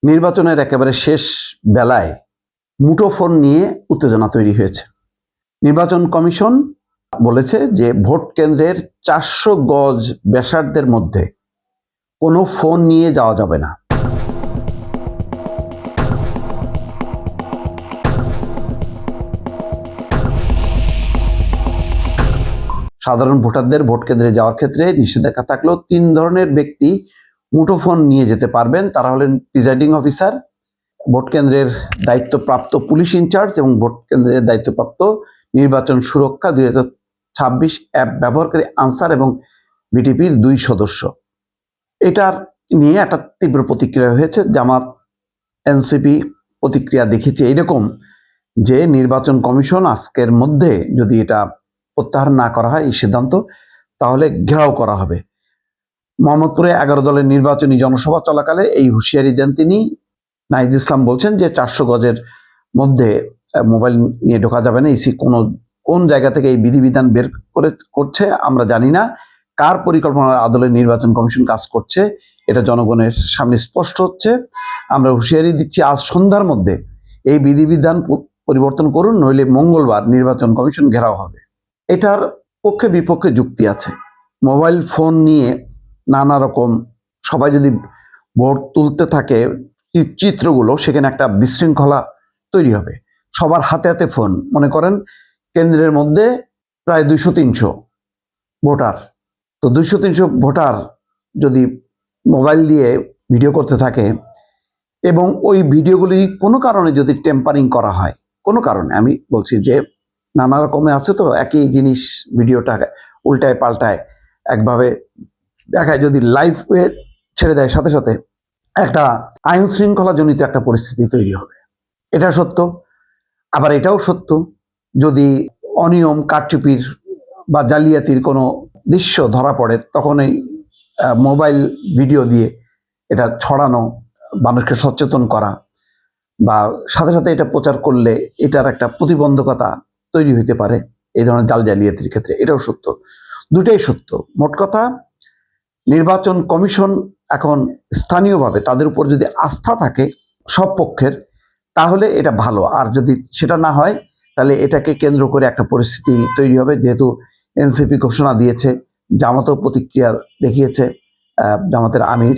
নির্বাচনের একেবারে শেষ বেলায় মুঠোফোন নিয়ে উত্তেজনা তৈরি হয়েছে। নির্বাচন কমিশন বলেছে যে ভোট কেন্দ্রের 400 গজ ব্যাসার্ধের মধ্যে কোনো ফোন নিয়ে যাওয়া যাবে না। সাধারণ ভোটারদের ভোট কেন্দ্রে যাওয়ার ক্ষেত্রে নিষেধাজ্ঞা থাকলেও 3 ধরনের ব্যক্তি মুঠোফোন নিয়ে যেতে পারবেন। তারা হলেন প্রিজাইডিং অফিসার, ভোট কেন্দ্রের দায়িত্বপ্রাপ্ত পুলিশ ইনচার্জ এবং ভোট কেন্দ্রের দায়িত্বপ্রাপ্ত নির্বাচন সুরক্ষা 2026 অ্যাপ ব্যবহারকারী আনসার এবং বিটিপির 2 সদস্য। এটার নিয়ে একটা তীব্র প্রতিক্রিয়া হয়েছে। জামাত, এনসিপি প্রতিক্রিয়া দেখেছে এরকম যে নির্বাচন কমিশন আজকের মধ্যে যদি এটা প্রত্যাহার না করা হয় এই সিদ্ধান্ত, তাহলে ঘেরাও করা হবে। মোহাম্মদপুরে 11 দলের নির্বাচনী জনসভা চলাকালে এই হুঁশিয়ারি দেন তিনি। নাহিদ ইসলাম বলছেন যে 400 গজের মধ্যে মোবাইল নিয়ে ঢোকা যাবে না। ইসি কোন জায়গা থেকে এই বিধিবিধান বের করছে আমরা জানি না। কার পরিকল্পনার আদলে নির্বাচন কমিশন কাজ করছে এটা জনগণের সামনে স্পষ্ট হচ্ছে। আমরা হুঁশিয়ারি দিচ্ছি, আজ সন্ধ্যার মধ্যে এই বিধিবিধান পরিবর্তন করুন, নইলে মঙ্গলবার নির্বাচন কমিশন ঘেরাও হবে। এটার পক্ষে বিপক্ষে যুক্তি আছে। মোবাইল ফোন নিয়ে নানা রকম সবাই যদি ভোট তুলতে থাকে চিত্রগুলো, সেখানে একটা বিশৃঙ্খলা তৈরি হবে। সবার হাতে হাতে ফোন, মনে করেন কেন্দ্রের মধ্যে প্রায় 200-300 ভোটার, তো 200-300 ভোটার যদি মোবাইল দিয়ে ভিডিও করতে থাকে এবং ওই ভিডিওগুলি কোনো কারণে যদি টেম্পারিং করা হয়, কোনো কারণে, আমি বলছি যে নানা রকমে আছে, তো একই জিনিস ভিডিওটা উল্টায় পাল্টায় একভাবে দেখায়, যদি লাইভ ছেড়ে দেয় সাথে সাথে একটা আইন শৃঙ্খলা জনিত একটা পরিস্থিতি তৈরি হবে। এটা সত্য। আবার এটাও সত্য, যদি অনিয়ম, কারচুপির বা জালিয়াতির কোনো দৃশ্য ধরা পড়ে, তখন এই মোবাইল ভিডিও দিয়ে এটা ছড়ানো, মানুষকে সচেতন করা বা সাথে সাথে এটা প্রচার করলে এটার একটা প্রতিবন্ধকতা তৈরি হতে পারে এই ধরনের জালিয়াতির ক্ষেত্রে। এটাও সত্য, দুটাই সত্য। মোট কথা, নির্বাচন কমিশন এখন স্থানীয়ভাবে তাদের উপর যদি আস্থা থাকে সব পক্ষের, তাহলে এটা ভালো। আর যদি সেটা না হয়, তাহলে এটাকে কেন্দ্র করে একটা পরিস্থিতি তৈরি হবে। যেহেতু এনসিপি ঘোষণা দিয়েছে, জামাতও প্রতিক্রিয়া দেখিয়েছে, জামাতের আমির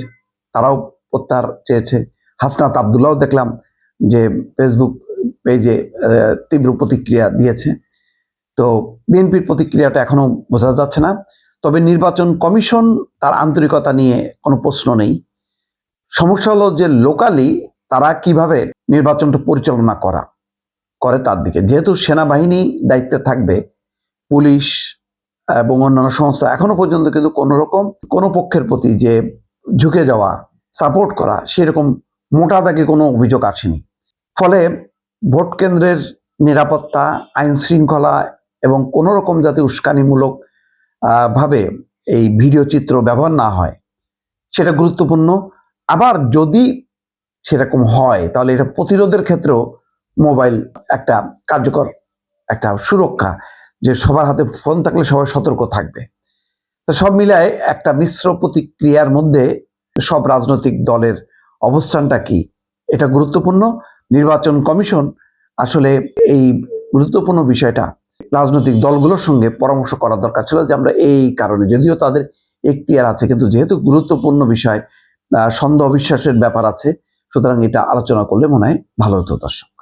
তারাও প্রত্যাহার চেয়েছে, হাসনাত আবদুল্লাহ দেখলাম যে ফেসবুক পেজে তীব্র প্রতিক্রিয়া দিয়েছে। তো বিএনপির প্রতিক্রিয়াটা এখনো বোঝা যাচ্ছে না। তবে নির্বাচন কমিশন তার আন্তরিকতা নিয়ে কোনো প্রশ্ন নেই। সমস্যা হলো যে লোকালি তারা কিভাবে নির্বাচনটা পরিচালনা করে তার দিকে। যেহেতু সেনাবাহিনী দায়িত্বে থাকবে, পুলিশ এবং অন্যান্য সংস্থা এখনো পর্যন্ত কিন্তু কোনো পক্ষের প্রতি যে ঝুঁকে যাওয়া, সাপোর্ট করা, সেরকম মোটা দাগে কোনো অভিযোগ আসেনি। ফলে ভোট কেন্দ্রের নিরাপত্তা, আইন শৃঙ্খলা এবং কোনো রকম যাতে উস্কানিমূলক ভাবে এই ভিডিও চিত্র ব্যবহার না হয় সেটা গুরুত্বপূর্ণ। আবার যদি সেরকম হয়, তাহলে এটা প্রতিরোধের ক্ষেত্রেও মোবাইল একটা কার্যকর একটা সুরক্ষা, যে সবার হাতে ফোন থাকলে সবাই সতর্ক থাকবে। তো সব মিলায় একটা মিশ্র প্রতিক্রিয়ার মধ্যে সব রাজনৈতিক দলের অবস্থানটা কি, এটা গুরুত্বপূর্ণ। নির্বাচন কমিশন আসলে এই গুরুত্বপূর্ণ বিষয়টা রাজনৈতিক দলগুলোর সঙ্গে পরামর্শ করা দরকার ছিল, যে আমরা এই কারণে, যদিও তাদের এখতিয়ার আছে, কিন্তু যেহেতু গুরুত্বপূর্ণ বিষয়, সন্দেহ বিশ্বাসের ব্যাপার আছে, সুতরাং এটা আলোচনা করলে মনে হয় ভালো হতো। দর্শক।